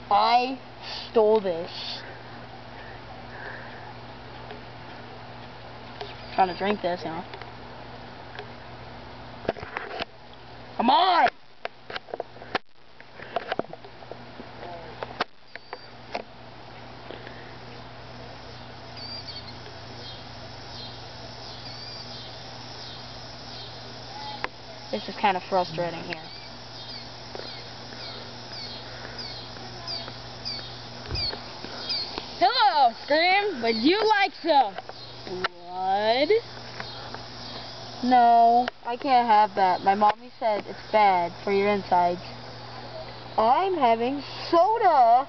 I stole this. Trying to drink this, you know. Come on! This is kind of frustrating here. Hello, Scream. Would you like some blood? No, I can't have that. My mommy said it's bad for your insides. I'm having soda!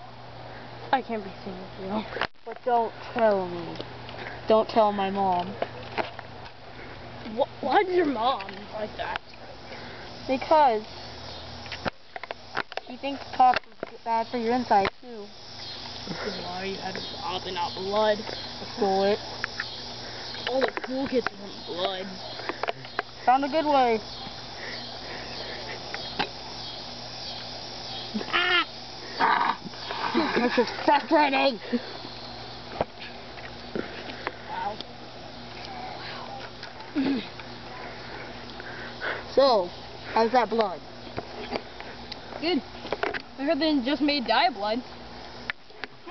I can't be seen with you. But don't tell me. Don't tell my mom. Why did your mom like that? Because she thinks pop is bad for your insides too. Why you had pop and not blood? I stole it. All the cool kids want blood. Found a good way. This is frustrating. Wow. So, how's that blood? Good. I heard they just made diet blood.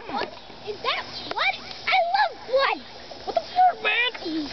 What is that? What? I love blood! What the fuck, man?